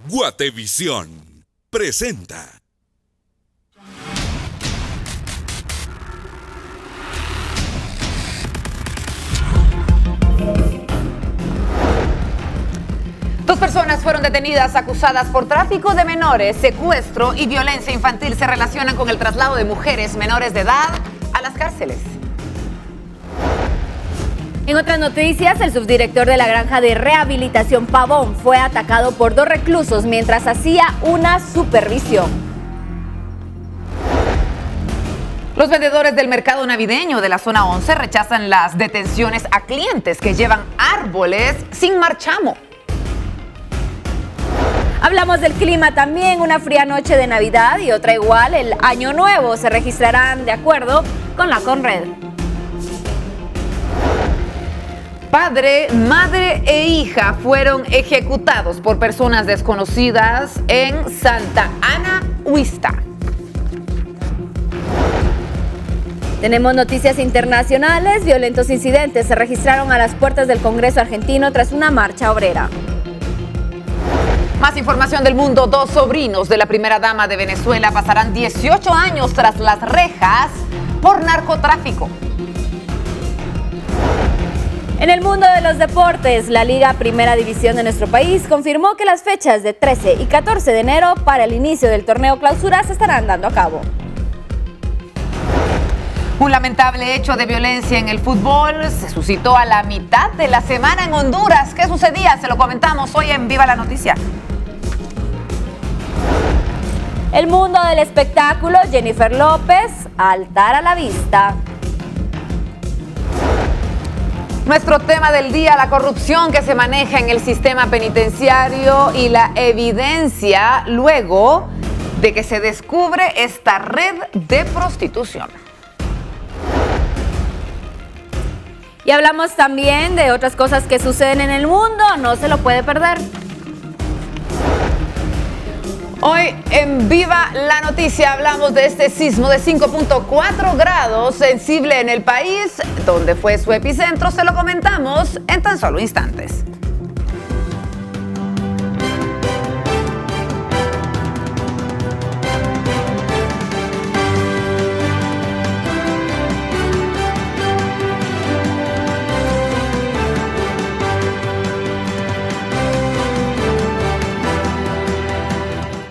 Guatevisión presenta. Dos personas fueron detenidas acusadas por tráfico de menores, secuestro y violencia infantil. Se relacionan con el traslado de mujeres menores de edad a las cárceles. En otras noticias, el subdirector de la granja de rehabilitación Pavón fue atacado por dos reclusos mientras hacía una supervisión. Los vendedores del mercado navideño de la zona 11 rechazan las detenciones a clientes que llevan árboles sin marchamo. Hablamos del clima también, una fría noche de Navidad y otra igual, el Año Nuevo, se registrarán de acuerdo con la Conred. Padre, madre e hija fueron ejecutados por personas desconocidas en Santa Ana, Huista. Tenemos noticias internacionales. Violentos incidentes se registraron a las puertas del Congreso argentino tras una marcha obrera. Más información del mundo. Dos sobrinos de la primera dama de Venezuela pasarán 18 años tras las rejas por narcotráfico. En el mundo de los deportes, la Liga Primera División de nuestro país confirmó que las fechas de 13 y 14 de enero para el inicio del torneo clausura se estarán dando a cabo. Un lamentable hecho de violencia en el fútbol se suscitó a la mitad de la semana en Honduras. ¿Qué sucedía? Se lo comentamos hoy en Viva la Noticia. El mundo del espectáculo, Jennifer López, altar a la vista. Nuestro tema del día, la corrupción que se maneja en el sistema penitenciario y la evidencia luego de que se descubre esta red de prostitución. Y hablamos también de otras cosas que suceden en el mundo, no se lo puede perder. Hoy en Viva la Noticia hablamos de este sismo de 5.4 grados sensible en el país, donde fue su epicentro. Se lo comentamos en tan solo instantes.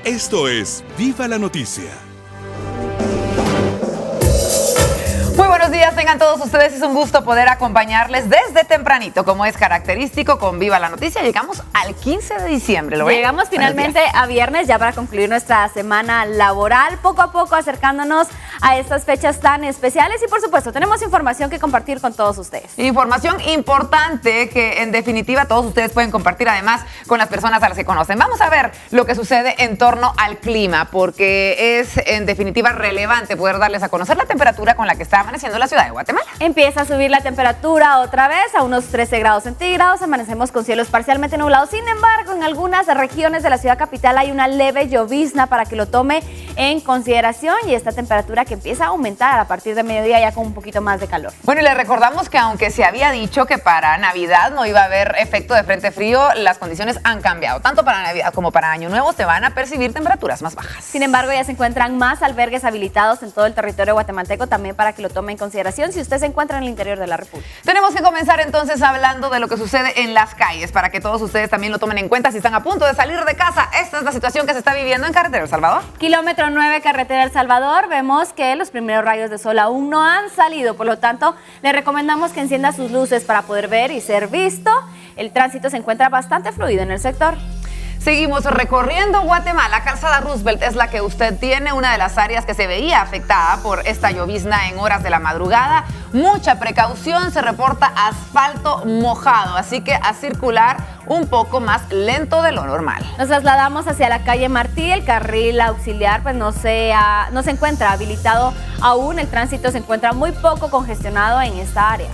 Esto es Viva la Noticia. Muy buenos días, tengan todos ustedes. Es un gusto poder acompañarles desde tempranito, como es característico con Viva la Noticia. Llegamos al 15 de diciembre, ¿lo ven? Llegamos finalmente a viernes ya para concluir nuestra semana laboral, poco a poco acercándonos a estas fechas tan especiales y por supuesto tenemos información que compartir con todos ustedes. Información importante que en definitiva todos ustedes pueden compartir además con las personas a las que conocen. Vamos a ver lo que sucede en torno al clima, porque es en definitiva relevante poder darles a conocer la temperatura con la que está amaneciendo la ciudad de Guatemala. Empieza a subir la temperatura otra vez a unos 13 grados centígrados, amanecemos con cielos parcialmente nublados. Sin embargo, en algunas regiones de la ciudad capital hay una leve llovizna para que lo tome en consideración y esta temperatura que empieza a aumentar a partir de mediodía ya con un poquito más de calor. Bueno, y les recordamos que aunque se había dicho que para Navidad no iba a haber efecto de frente frío, las condiciones han cambiado. Tanto para Navidad como para Año Nuevo se van a percibir temperaturas más bajas. Sin embargo, ya se encuentran más albergues habilitados en todo el territorio guatemalteco también para que lo tome en consideración si usted se encuentra en el interior de la República. Tenemos que comenzar entonces hablando de lo que sucede en las calles para que todos ustedes también lo tomen en cuenta si están a punto de salir de casa. Esta es la situación que se está viviendo en Carretera El Salvador. Kilómetro 9, Carretera El Salvador. Vemos que los primeros rayos de sol aún no han salido, por lo tanto, le recomendamos que encienda sus luces para poder ver y ser visto. El tránsito se encuentra bastante fluido en el sector. Seguimos recorriendo Guatemala. Calzada Roosevelt es la que usted tiene, una de las áreas que se veía afectada por esta llovizna en horas de la madrugada. Mucha precaución, se reporta asfalto mojado, así que a circular un poco más lento de lo normal. Nos trasladamos hacia la calle Martí, el carril auxiliar pues no se encuentra habilitado aún, el tránsito se encuentra muy poco congestionado en esta área.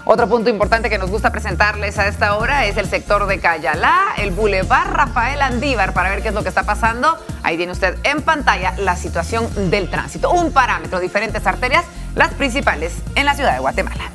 Otro punto importante que nos gusta presentarles a esta hora es el sector de Cayalá, el Boulevard Rafael Andívar, para ver qué es lo que está pasando. Ahí tiene usted en pantalla la situación del tránsito. Un parámetro, diferentes arterias, las principales en la ciudad de Guatemala.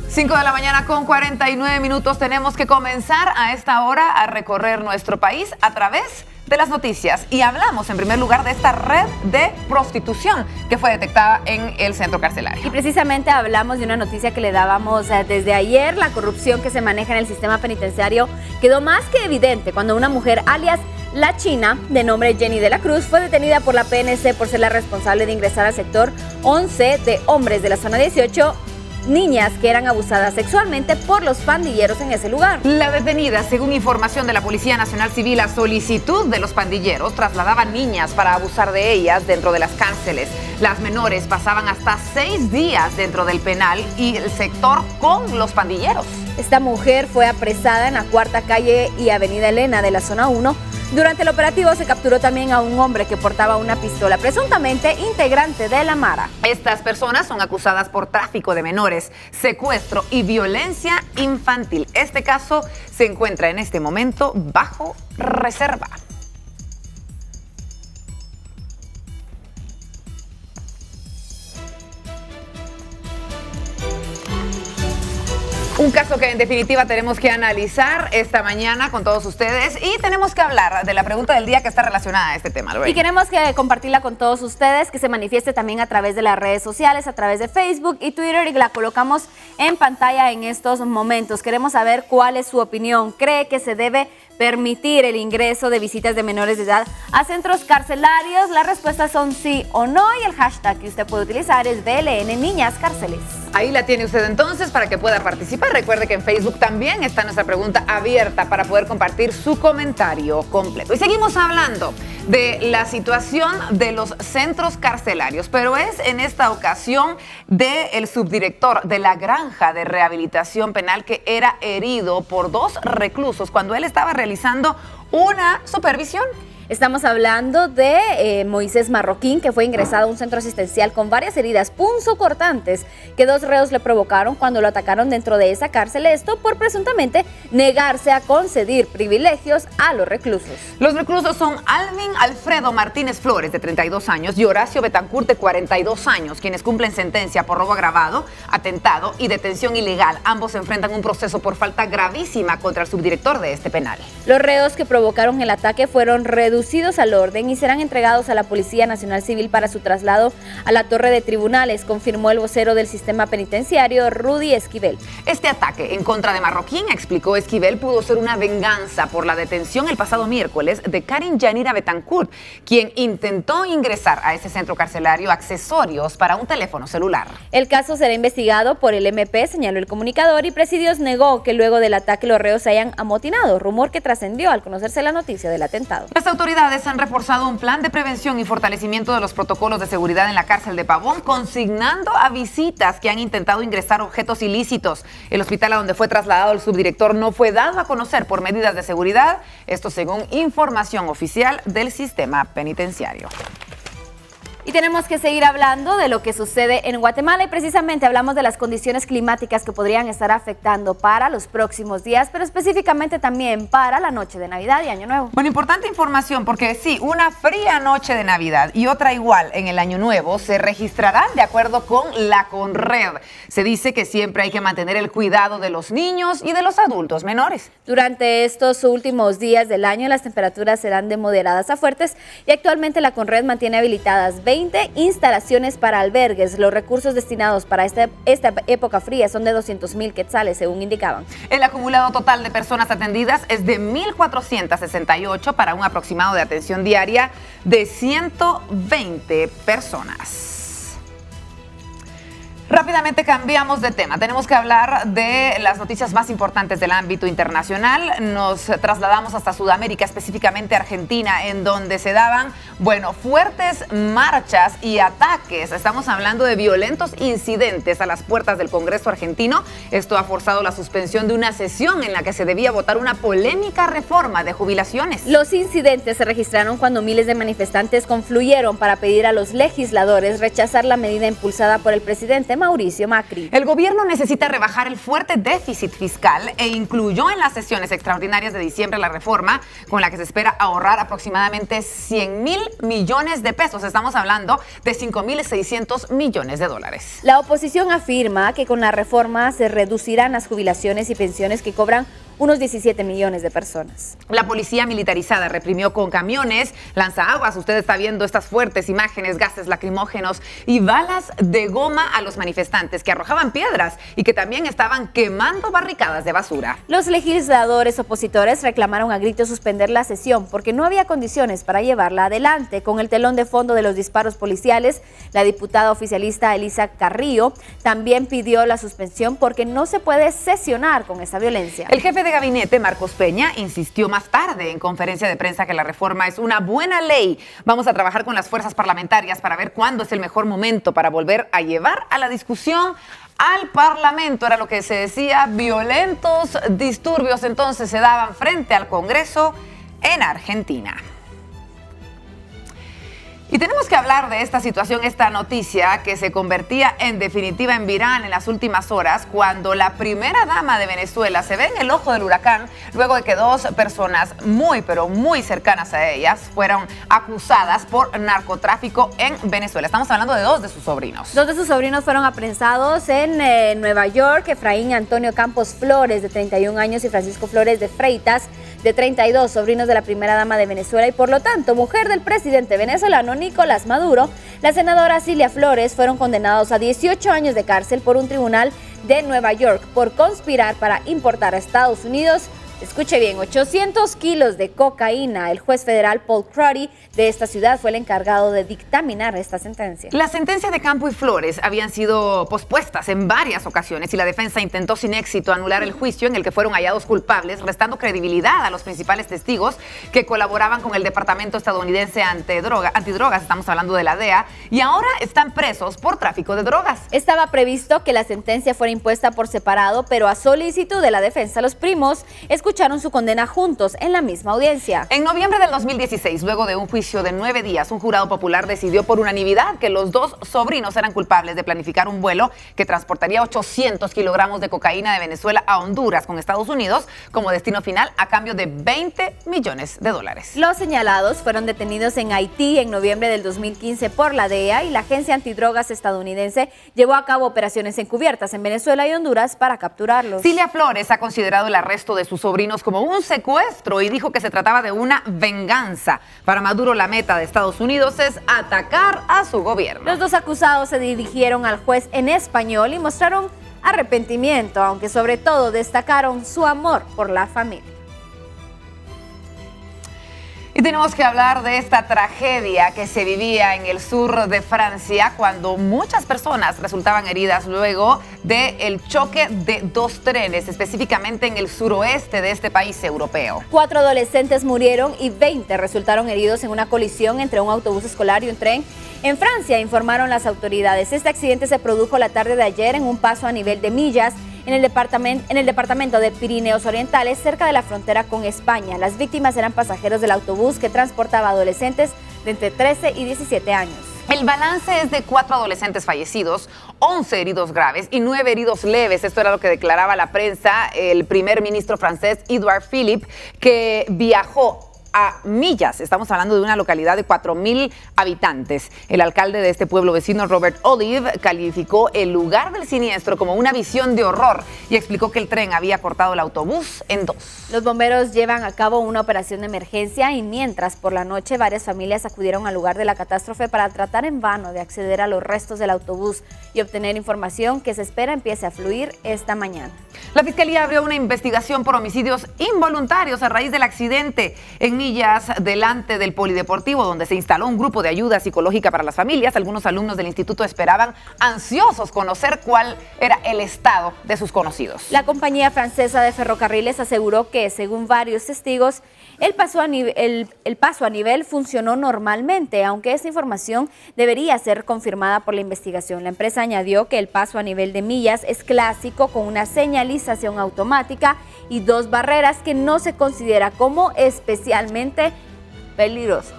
5 de la mañana con 49 minutos. Tenemos que comenzar a esta hora a recorrer nuestro país a través de las noticias. Y hablamos en primer lugar de esta red de prostitución que fue detectada en el centro carcelario. Y precisamente hablamos de una noticia que le dábamos desde ayer. La corrupción que se maneja en el sistema penitenciario quedó más que evidente cuando una mujer alias La China, de nombre Jenny de la Cruz, fue detenida por la PNC por ser la responsable de ingresar al sector 11 de hombres de la zona 18, niñas que eran abusadas sexualmente por los pandilleros en ese lugar. La detenida, según información de la Policía Nacional Civil, a solicitud de los pandilleros, trasladaban niñas para abusar de ellas dentro de las cárceles. Las menores pasaban hasta 6 días dentro del penal y el sector con los pandilleros. Esta mujer fue apresada en la Cuarta Calle y Avenida Elena de la zona 1. Durante el operativo se capturó también a un hombre que portaba una pistola, presuntamente integrante de la Mara. Estas personas son acusadas por tráfico de menores, secuestro y violencia infantil. Este caso se encuentra en este momento bajo reserva. Un caso que en definitiva tenemos que analizar esta mañana con todos ustedes y tenemos que hablar de la pregunta del día que está relacionada a este tema. Lorena. Y queremos que compartirla con todos ustedes, que se manifieste también a través de las redes sociales, a través de Facebook y Twitter, y la colocamos en pantalla en estos momentos. Queremos saber cuál es su opinión. ¿Cree que se debe permitir el ingreso de visitas de menores de edad a centros carcelarios? Las respuestas son sí o no, y el hashtag que usted puede utilizar es BLN Niñas Cárceles. Ahí la tiene usted entonces para que pueda participar. Recuerde que en Facebook también está nuestra pregunta abierta para poder compartir su comentario completo. Y seguimos hablando de la situación de los centros carcelarios, pero es en esta ocasión del subdirector de la Granja de Rehabilitación Penal que era herido por 2 reclusos cuando él estaba realizando una supervisión. Estamos hablando de Moisés Marroquín, que fue ingresado a un centro asistencial con varias heridas punzocortantes que 2 reos le provocaron cuando lo atacaron dentro de esa cárcel. Esto por presuntamente negarse a conceder privilegios a los reclusos. Los reclusos son Alvin Alfredo Martínez Flores, de 32 años, y Horacio Betancourt, de 42 años, quienes cumplen sentencia por robo agravado, atentado y detención ilegal. Ambos enfrentan un proceso por falta gravísima contra el subdirector de este penal. Los reos que provocaron el ataque fueron reducidos al orden y serán entregados a la Policía Nacional Civil para su traslado a la Torre de Tribunales, confirmó el vocero del sistema penitenciario, Rudy Esquivel. Este ataque en contra de Marroquín, explicó Esquivel, pudo ser una venganza por la detención el pasado miércoles de Karin Yanira Betancourt, quien intentó ingresar a ese centro carcelario accesorios para un teléfono celular. El caso será investigado por el MP, señaló el comunicador, y Presidios negó que luego del ataque los reos se hayan amotinado, rumor que trascendió al conocerse la noticia del atentado. Las autoridades han reforzado un plan de prevención y fortalecimiento de los protocolos de seguridad en la cárcel de Pavón, consignando a visitas que han intentado ingresar objetos ilícitos. El hospital a donde fue trasladado el subdirector no fue dado a conocer por medidas de seguridad, esto según información oficial del sistema penitenciario. Y tenemos que seguir hablando de lo que sucede en Guatemala, y precisamente hablamos de las condiciones climáticas que podrían estar afectando para los próximos días, pero específicamente también para la noche de Navidad y Año Nuevo. Bueno, importante información porque sí, una fría noche de Navidad y otra igual en el Año Nuevo se registrarán de acuerdo con la CONRED. Se dice que siempre hay que mantener el cuidado de los niños y de los adultos menores. Durante estos últimos días del año las temperaturas serán de moderadas a fuertes y actualmente la CONRED mantiene habilitadas 20 instalaciones para albergues. Los recursos destinados para esta época fría son de 200,000 quetzales, según indicaban. El acumulado total de personas atendidas es de 1,468 para un aproximado de atención diaria de 120 personas. Rápidamente cambiamos de tema. Tenemos que hablar de las noticias más importantes del ámbito internacional. Nos trasladamos hasta Sudamérica, específicamente Argentina, en donde se daban, fuertes marchas y ataques. Estamos hablando de violentos incidentes a las puertas del Congreso argentino. Esto ha forzado la suspensión de una sesión en la que se debía votar una polémica reforma de jubilaciones. Los incidentes se registraron cuando miles de manifestantes confluyeron para pedir a los legisladores rechazar la medida impulsada por el presidente Mauricio Macri. El gobierno necesita rebajar el fuerte déficit fiscal e incluyó en las sesiones extraordinarias de diciembre la reforma con la que se espera ahorrar aproximadamente 100,000 millones de pesos. Estamos hablando de 5.600 millones de dólares. La oposición afirma que con la reforma se reducirán las jubilaciones y pensiones que cobran unos 17 millones de personas. La policía militarizada reprimió con camiones, lanzaaguas, usted está viendo estas fuertes imágenes, gases lacrimógenos y balas de goma a los manifestantes que arrojaban piedras y que también estaban quemando barricadas de basura. Los legisladores opositores reclamaron a gritos suspender la sesión porque no había condiciones para llevarla adelante. Con el telón de fondo de los disparos policiales, la diputada oficialista Elisa Carrillo también pidió la suspensión porque no se puede sesionar con esta violencia. El jefe de gabinete, Marcos Peña, insistió más tarde en conferencia de prensa que la reforma es una buena ley. Vamos a trabajar con las fuerzas parlamentarias para ver cuándo es el mejor momento para volver a llevar a la discusión al Parlamento. Era lo que se decía, violentos disturbios entonces se daban frente al Congreso en Argentina. Y tenemos que hablar de esta situación, esta noticia que se convertía en definitiva en viral en las últimas horas cuando la primera dama de Venezuela se ve en el ojo del huracán luego de que dos personas pero muy cercanas a ellas fueron acusadas por narcotráfico en Venezuela. Estamos hablando de dos de sus sobrinos. Dos de sus sobrinos fueron apresados en Nueva York, Efraín Antonio Campos Flores, de 31 años, y Francisco Flores de Freitas, de 32, sobrinos de la primera dama de Venezuela y por lo tanto mujer del presidente venezolano Nicolás Maduro. La senadora Cilia Flores fueron condenados a 18 años de cárcel por un tribunal de Nueva York por conspirar para importar a Estados Unidos, escuche bien, 800 kilos de cocaína. El juez federal Paul Crotty de esta ciudad fue el encargado de dictaminar esta sentencia. La sentencia de Campos y Flores habían sido pospuestas en varias ocasiones y la defensa intentó sin éxito anular el juicio en el que fueron hallados culpables, restando credibilidad a los principales testigos que colaboraban con el Departamento Estadounidense Antidrogas, estamos hablando de la DEA, y ahora están presos por tráfico de drogas. Estaba previsto que la sentencia fuera impuesta por separado, pero a solicitud de la defensa, los primos escucharon su condena juntos en la misma audiencia. En noviembre del 2016, luego de un juicio de 9 días, un jurado popular decidió por unanimidad que los dos sobrinos eran culpables de planificar un vuelo que transportaría 800 kilogramos de cocaína de Venezuela a Honduras con Estados Unidos como destino final a cambio de 20 millones de dólares. Los señalados fueron detenidos en Haití en noviembre del 2015 por la DEA y la agencia antidrogas estadounidense llevó a cabo operaciones encubiertas en Venezuela y Honduras para capturarlos. Cilia Flores ha considerado el arresto de sus sobrinos como un secuestro y dijo que se trataba de una venganza. Para Maduro, la meta de Estados Unidos es atacar a su gobierno. Los dos acusados se dirigieron al juez en español y mostraron arrepentimiento, aunque sobre todo destacaron su amor por la familia. Y tenemos que hablar de esta tragedia que se vivía en el sur de Francia cuando muchas personas resultaban heridas luego del choque de dos trenes, específicamente en el suroeste de este país europeo. 4 adolescentes murieron y 20 resultaron heridos en una colisión entre un autobús escolar y un tren en Francia, informaron las autoridades. Este accidente se produjo la tarde de ayer en un paso a nivel de millas en el departamento de Pirineos Orientales, cerca de la frontera con España. Las víctimas eran pasajeros del autobús que transportaba adolescentes de entre 13 y 17 años. El balance es de 4 adolescentes fallecidos, 11 heridos graves y 9 heridos leves. Esto era lo que declaraba la prensa el primer ministro francés Édouard Philippe, que viajó a millas. Estamos hablando de una localidad de 4,000 habitantes. El alcalde de este pueblo vecino, Robert Olive, calificó el lugar del siniestro como una visión de horror y explicó que el tren había cortado el autobús en dos. Los bomberos llevan a cabo una operación de emergencia y mientras por la noche varias familias acudieron al lugar de la catástrofe para tratar en vano de acceder a los restos del autobús y obtener información que se espera empiece a fluir esta mañana. La Fiscalía abrió una investigación por homicidios involuntarios a raíz del accidente en millas delante del polideportivo, donde se instaló un grupo de ayuda psicológica para las familias. Algunos alumnos del instituto esperaban ansiosos conocer cuál era el estado de sus conocidos. La compañía francesa de ferrocarriles aseguró que, según varios testigos, el paso a nivel funcionó normalmente, aunque esta información debería ser confirmada por la investigación. La empresa añadió que el paso a nivel de millas es clásico, con una señalización automática y 2 barreras que no se considera como especialmente peligroso.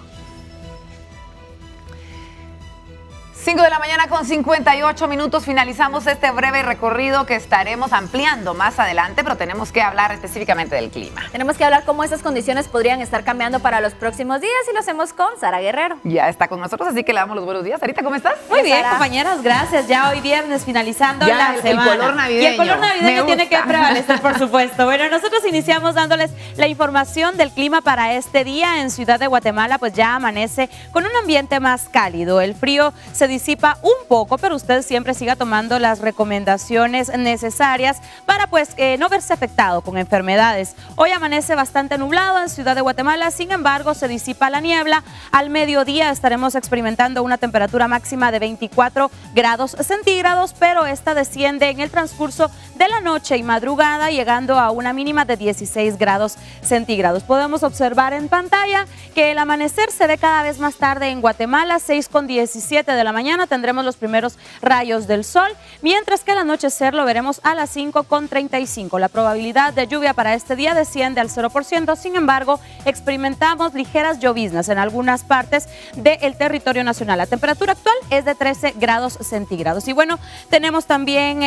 5 de la mañana con 58 minutos, finalizamos este breve recorrido que estaremos ampliando más adelante, pero tenemos que hablar específicamente del clima. Tenemos que hablar cómo esas condiciones podrían estar cambiando para los próximos días y lo hacemos con Sara Guerrero. Ya está con nosotros, así que le damos los buenos días. Sarita, ¿cómo estás? Muy bien, Sara. compañeros, gracias. Ya hoy viernes finalizando Ya la semana. el color navideño. Y el color navideño tiene que gusta. prevalecer, por supuesto. Bueno, nosotros iniciamos dándoles la información del clima para este día en Ciudad de Guatemala, pues ya amanece con un ambiente más cálido. El frío se disipa un poco, pero usted siempre siga tomando las recomendaciones necesarias para pues no verse afectado con enfermedades. Hoy amanece bastante nublado en Ciudad de Guatemala, sin embargo se disipa la niebla. Al mediodía estaremos experimentando una temperatura máxima de 24 grados centígrados, pero esta desciende en el transcurso de la noche y madrugada, llegando a una mínima de 16 grados centígrados. Podemos observar en pantalla que el amanecer se ve cada vez más tarde en Guatemala, 6:17 de la mañana tendremos los primeros rayos del sol, mientras que el anochecer lo veremos a las 5:35. La probabilidad de lluvia para este día desciende al 0%, sin embargo, experimentamos ligeras lloviznas en algunas partes del territorio nacional. La temperatura actual es de 13 grados centígrados. Y bueno, tenemos también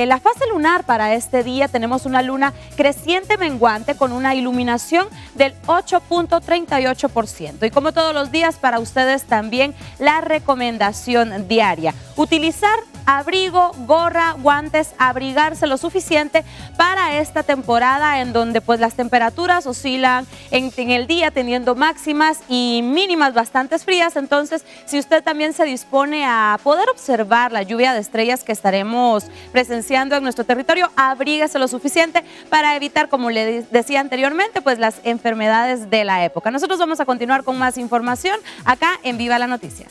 la fase lunar para este día. Tenemos una luna creciente menguante con una iluminación del 8.38%. Y como todos los días, para ustedes también la recomendación diaria: utilizar abrigo, gorra, guantes, abrigarse lo suficiente para esta temporada en donde pues las temperaturas oscilan en el día, teniendo máximas y mínimas bastante frías. Entonces, si usted también se dispone a poder observar la lluvia de estrellas que estaremos presenciando en nuestro territorio, abríguese lo suficiente para evitar, como le decía anteriormente, pues las enfermedades de la época. Nosotros vamos a continuar con más información acá en Viva la Noticia.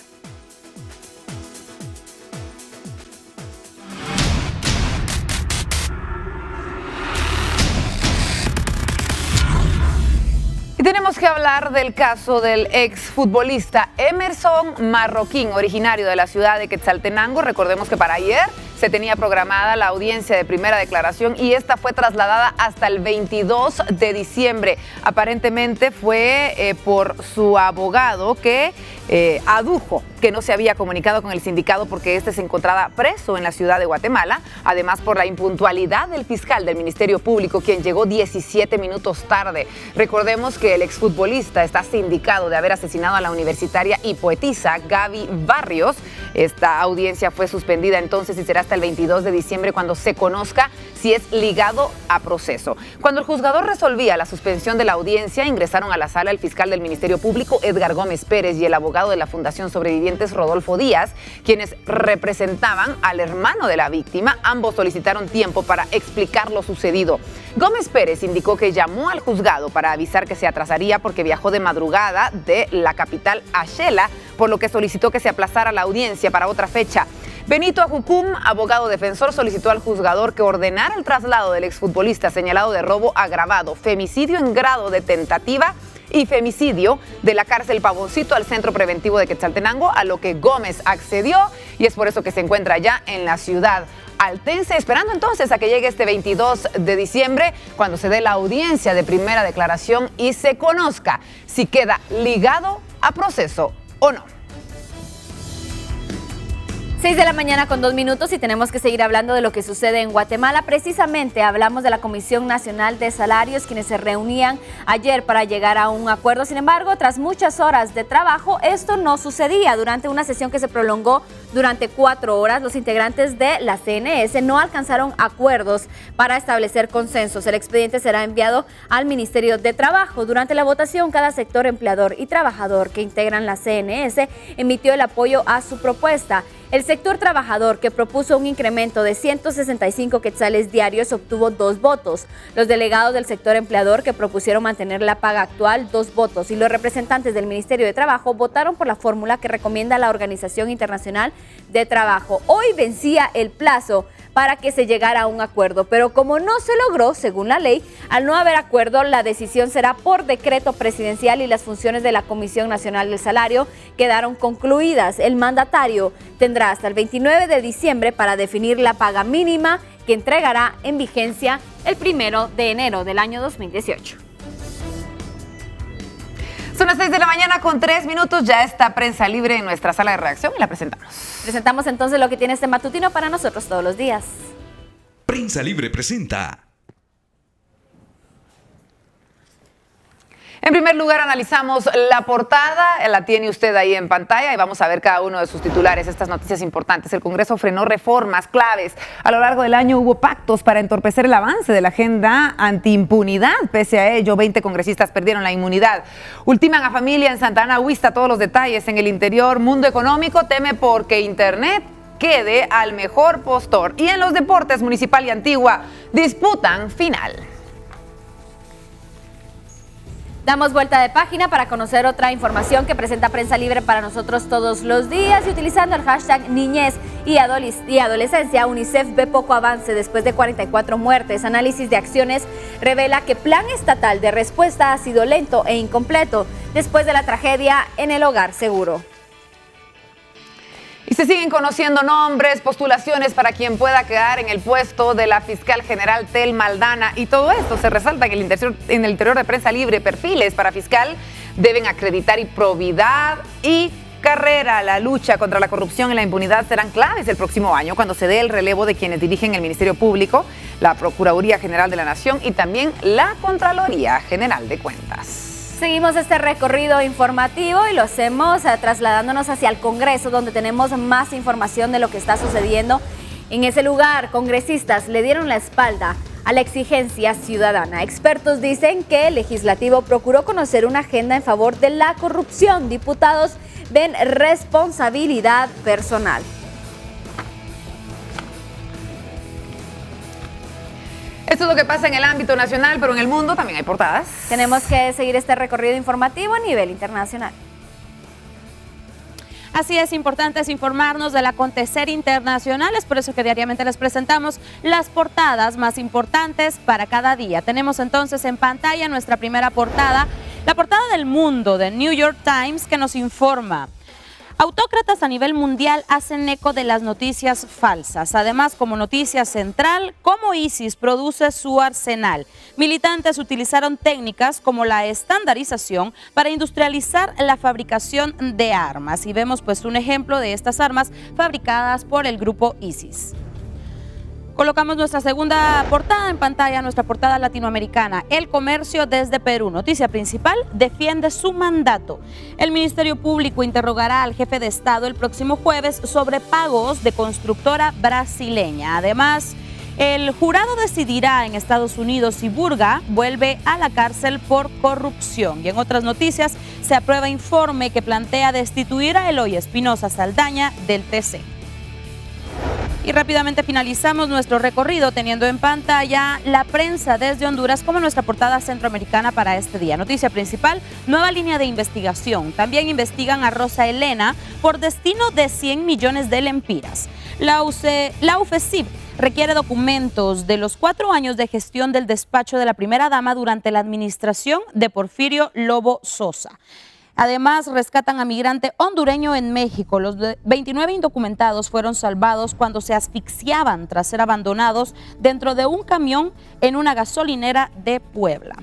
Y tenemos que hablar del caso del exfutbolista Emerson Marroquín, originario de la ciudad de Quetzaltenango. Recordemos que para ayer se tenía programada la audiencia de primera declaración y esta fue trasladada hasta el 22 de diciembre. Aparentemente fue por su abogado que adujo que no se había comunicado con el sindicato porque este se encontraba preso en la ciudad de Guatemala, además por la impuntualidad del fiscal del Ministerio Público, quien llegó 17 minutos tarde. Recordemos que el exfutbolista está sindicado de haber asesinado a la universitaria y poetisa Gaby Barrios. Esta audiencia fue suspendida entonces y será hasta el 22 de diciembre cuando se conozca si es ligado a proceso. Cuando el juzgador resolvía la suspensión de la audiencia, ingresaron a la sala el fiscal del Ministerio Público, Edgar Gómez Pérez, y el abogado de la Fundación Sobrevivientes, Rodolfo Díaz, quienes representaban al hermano de la víctima. Ambos solicitaron tiempo para explicar lo sucedido. Gómez Pérez indicó que llamó al juzgado para avisar que se atrasaría porque viajó de madrugada de la capital a Xela, por lo que solicitó que se aplazara la audiencia para otra fecha. Benito Ajucum, abogado defensor, solicitó al juzgador que ordenara el traslado del exfutbolista señalado de robo agravado, femicidio en grado de tentativa y femicidio de la cárcel Pavoncito al Centro Preventivo de Quetzaltenango, a lo que Gómez accedió y es por eso que se encuentra ya en la ciudad altense, esperando entonces a que llegue este 22 de diciembre, cuando se dé la audiencia de primera declaración y se conozca si queda ligado a proceso o no. 6 de la mañana con 2 minutos y tenemos que seguir hablando de lo que sucede en Guatemala. Precisamente hablamos de la Comisión Nacional de Salarios, quienes se reunían ayer para llegar a un acuerdo. Sin embargo, tras muchas horas de trabajo, esto no sucedía. Durante una sesión que se prolongó durante 4 horas, los integrantes de la CNS no alcanzaron acuerdos para establecer consensos. El expediente será enviado al Ministerio de Trabajo. Durante la votación, cada sector empleador y trabajador que integran la CNS emitió el apoyo a su propuesta. El sector trabajador, que propuso un incremento de 165 quetzales diarios, obtuvo 2 votos. Los delegados del sector empleador, que propusieron mantener la paga actual, 2 votos. Y los representantes del Ministerio de Trabajo votaron por la fórmula que recomienda la Organización Internacional de Trabajo. Hoy vencía el plazo para que se llegara a un acuerdo, pero como no se logró, según la ley, al no haber acuerdo, la decisión será por decreto presidencial y las funciones de la Comisión Nacional del Salario quedaron concluidas. El mandatario tendrá hasta el 29 de diciembre para definir la paga mínima que entregará en vigencia el 1 de enero del año 2018. Son Son las 6 de la mañana con 3 minutos. Ya está Prensa Libre en nuestra sala de redacción y la presentamos. Presentamos entonces lo que tiene este matutino para nosotros todos los días. Prensa Libre presenta. En primer lugar, analizamos la portada, la tiene usted ahí en pantalla y vamos a ver cada uno de sus titulares, estas noticias importantes. El Congreso frenó reformas claves. A lo largo del año hubo pactos para entorpecer el avance de la agenda antiimpunidad. Pese a ello, 20 congresistas perdieron la inmunidad. Ultiman a familia en Santa Ana Huista. Todos los detalles en el interior. Mundo Económico teme porque Internet quede al mejor postor. Y en los deportes, Municipal y Antigua disputan final. Damos vuelta de página para conocer otra información que presenta Prensa Libre para nosotros todos los días y utilizando el hashtag niñez y adolescencia, UNICEF ve poco avance después de 44 muertes. Análisis de acciones revela que plan estatal de respuesta ha sido lento e incompleto después de la tragedia en el Hogar Seguro. Y se siguen conociendo nombres, postulaciones para quien pueda quedar en el puesto de la fiscal general Thelma Aldana. Y todo esto se resalta en el interior de Prensa Libre. Perfiles para fiscal deben acreditar y probidad y carrera. La lucha contra la corrupción y la impunidad serán claves el próximo año cuando se dé el relevo de quienes dirigen el Ministerio Público, la Procuraduría General de la Nación y también la Contraloría General de Cuentas. Seguimos este recorrido informativo y lo hacemos trasladándonos hacia el Congreso, donde tenemos más información de lo que está sucediendo. En ese lugar, congresistas le dieron la espalda a la exigencia ciudadana. Expertos dicen que el legislativo procuró conocer una agenda en favor de la corrupción. Diputados ven responsabilidad personal. Esto es lo que pasa en el ámbito nacional, pero en el mundo también hay portadas. Tenemos que seguir este recorrido informativo a nivel internacional. Así es, importante es informarnos del acontecer internacional, es por eso que diariamente les presentamos las portadas más importantes para cada día. Tenemos entonces en pantalla nuestra primera portada, la portada del Mundo de New York Times, que nos informa: autócratas a nivel mundial hacen eco de las noticias falsas. Además, como noticia central, cómo ISIS produce su arsenal. Militantes utilizaron técnicas como la estandarización para industrializar la fabricación de armas. Y vemos pues un ejemplo de estas armas fabricadas por el grupo ISIS. Colocamos nuestra segunda portada en pantalla, nuestra portada latinoamericana. El comercio desde Perú. Noticia principal: defiende su mandato. El Ministerio Público interrogará al jefe de Estado el próximo jueves sobre pagos de constructora brasileña. Además, el jurado decidirá en Estados Unidos si Burga vuelve a la cárcel por corrupción. Y en otras noticias, se aprueba informe que plantea destituir a Eloy Espinosa Saldaña del TC. Y rápidamente finalizamos nuestro recorrido teniendo en pantalla la prensa desde Honduras como nuestra portada centroamericana para este día. Noticia principal: nueva línea de investigación. También investigan a Rosa Elena por destino de 100 millones de lempiras. La UFESIP requiere documentos de los 4 años de gestión del despacho de la primera dama durante la administración de Porfirio Lobo Sosa. Además, rescatan a migrante hondureño en México. Los 29 indocumentados fueron salvados cuando se asfixiaban tras ser abandonados dentro de un camión en una gasolinera de Puebla.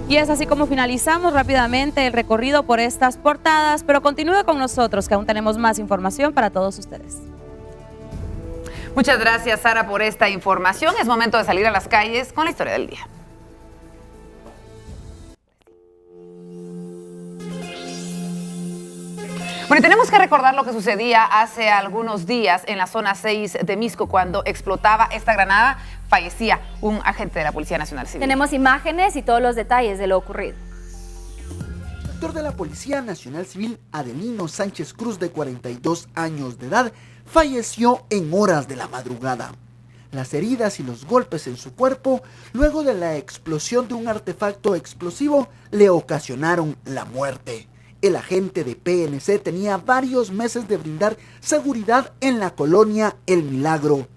Y es así como finalizamos rápidamente el recorrido por estas portadas, pero continúe con nosotros que aún tenemos más información para todos ustedes. Muchas gracias, Sara, por esta información. Es momento de salir a las calles con la historia del día. Bueno, y tenemos que recordar lo que sucedía hace algunos días en la zona 6 de Misco cuando explotaba esta granada, fallecía un agente de la Policía Nacional Civil. Tenemos imágenes y todos los detalles de lo ocurrido. El actor de la Policía Nacional Civil, Adelino Sánchez Cruz, de 42 años de edad, falleció en horas de la madrugada. Las heridas y los golpes en su cuerpo, luego de la explosión de un artefacto explosivo, le ocasionaron la muerte. El agente de PNC tenía varios meses de brindar seguridad en la colonia El Milagro.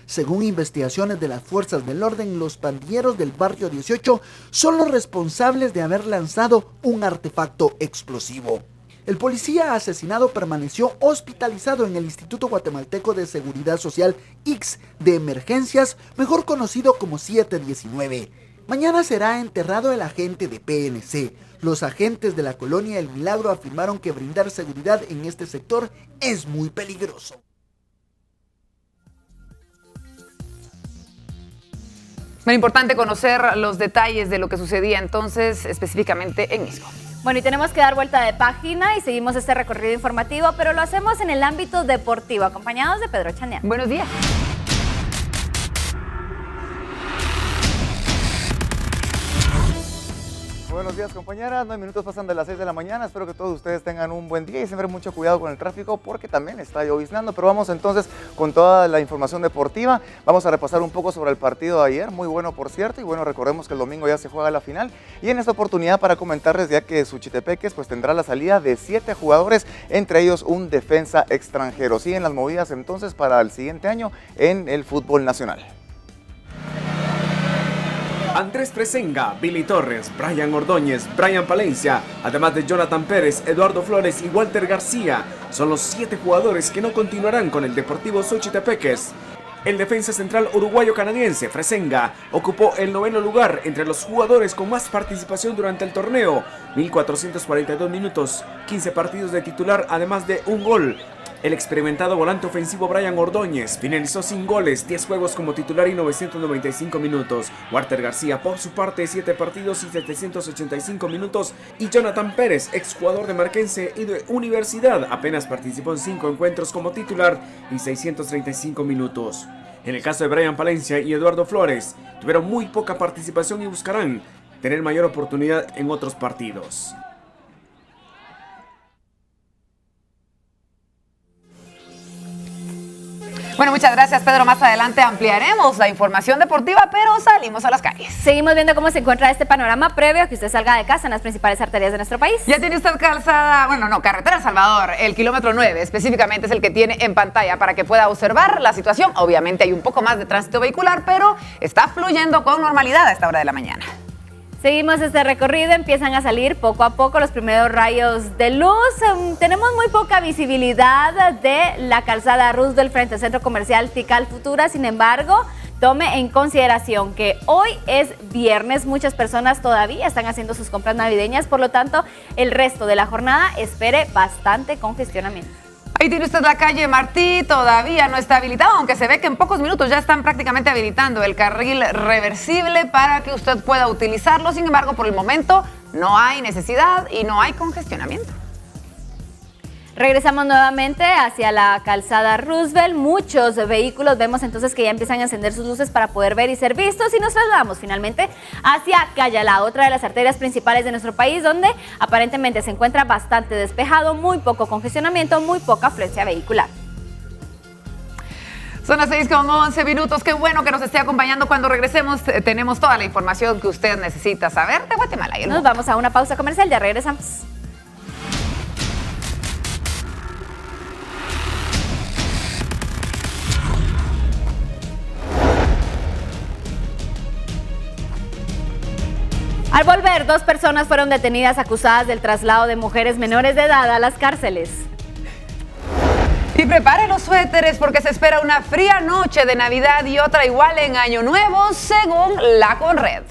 Según investigaciones de las fuerzas del orden, los pandilleros del barrio 18 son los responsables de haber lanzado un artefacto explosivo. El policía asesinado permaneció hospitalizado en el Instituto Guatemalteco de Seguridad Social IX de Emergencias, mejor conocido como 719. Mañana será enterrado el agente de PNC. Los agentes de la colonia El Milagro afirmaron que brindar seguridad en este sector es muy peligroso. Muy importante conocer los detalles de lo que sucedía entonces específicamente en Misco. Bueno, y tenemos que dar vuelta de página y seguimos este recorrido informativo, pero lo hacemos en el ámbito deportivo, acompañados de Pedro Chanean. Buenos días. Buenos días, compañeras. 9 minutos pasan de las 6 de la mañana. Espero que todos ustedes tengan un buen día y siempre mucho cuidado con el tráfico porque también está lloviznando. Pero vamos entonces con toda la información deportiva. Vamos a repasar un poco sobre el partido de ayer. Muy bueno, por cierto. Y bueno, recordemos que el domingo ya se juega la final. Y en esta oportunidad para comentarles ya que Suchitepeques pues tendrá la salida de 7 jugadores, entre ellos un defensa extranjero. Siguen las movidas entonces para el siguiente año en el fútbol nacional. Andrés Fresenga, Billy Torres, Brian Ordóñez, Brian Palencia, además de Jonathan Pérez, Eduardo Flores y Walter García, son los 7 jugadores que no continuarán con el Deportivo Suchitepeques. El defensa central uruguayo-canadiense Fresenga ocupó el 9º lugar entre los jugadores con más participación durante el torneo, 1.442 minutos, 15 partidos de titular, además de un gol. El experimentado volante ofensivo Brian Ordóñez finalizó sin goles, 10 juegos como titular y 995 minutos. Walter García, por su parte, 7 partidos y 785 minutos. Y Jonathan Pérez, exjugador de Marquense y de Universidad, apenas participó en 5 encuentros como titular y 635 minutos. En el caso de Brian Palencia y Eduardo Flores, tuvieron muy poca participación y buscarán tener mayor oportunidad en otros partidos. Bueno, muchas gracias, Pedro. Más adelante ampliaremos la información deportiva, pero salimos a las calles. Seguimos viendo cómo se encuentra este panorama previo a que usted salga de casa en las principales arterias de nuestro país. Ya tiene usted calzada, carretera El Salvador, el kilómetro 9 específicamente es el que tiene en pantalla para que pueda observar la situación. Obviamente hay un poco más de tránsito vehicular, pero está fluyendo con normalidad a esta hora de la mañana. Seguimos este recorrido, empiezan a salir poco a poco los primeros rayos de luz. Tenemos muy poca visibilidad de la calzada Roosevelt frente al centro comercial Tikal Futura. Sin embargo, tome en consideración que hoy es viernes, muchas personas todavía están haciendo sus compras navideñas, por lo tanto, el resto de la jornada espere bastante congestionamiento. Ahí tiene usted la calle Martí, todavía no está habilitado, aunque se ve que en pocos minutos ya están prácticamente habilitando el carril reversible para que usted pueda utilizarlo. Sin embargo, por el momento no hay necesidad y no hay congestionamiento. Regresamos nuevamente hacia la calzada Roosevelt. Muchos vehículos vemos entonces que ya empiezan a encender sus luces para poder ver y ser vistos, y nos trasladamos finalmente hacia Cayalá, otra de las arterias principales de nuestro país, donde aparentemente se encuentra bastante despejado, muy poco congestionamiento, muy poca afluencia vehicular. Son las 6:11. Qué bueno que nos esté acompañando. Cuando regresemos tenemos toda la información que usted necesita saber de Guatemala y el mundo. Nos vamos a una pausa comercial, ya regresamos. Al volver, 2 personas fueron detenidas acusadas del traslado de mujeres menores de edad a las cárceles. Y prepare los suéteres porque se espera una fría noche de Navidad y otra igual en Año Nuevo, según la Conred.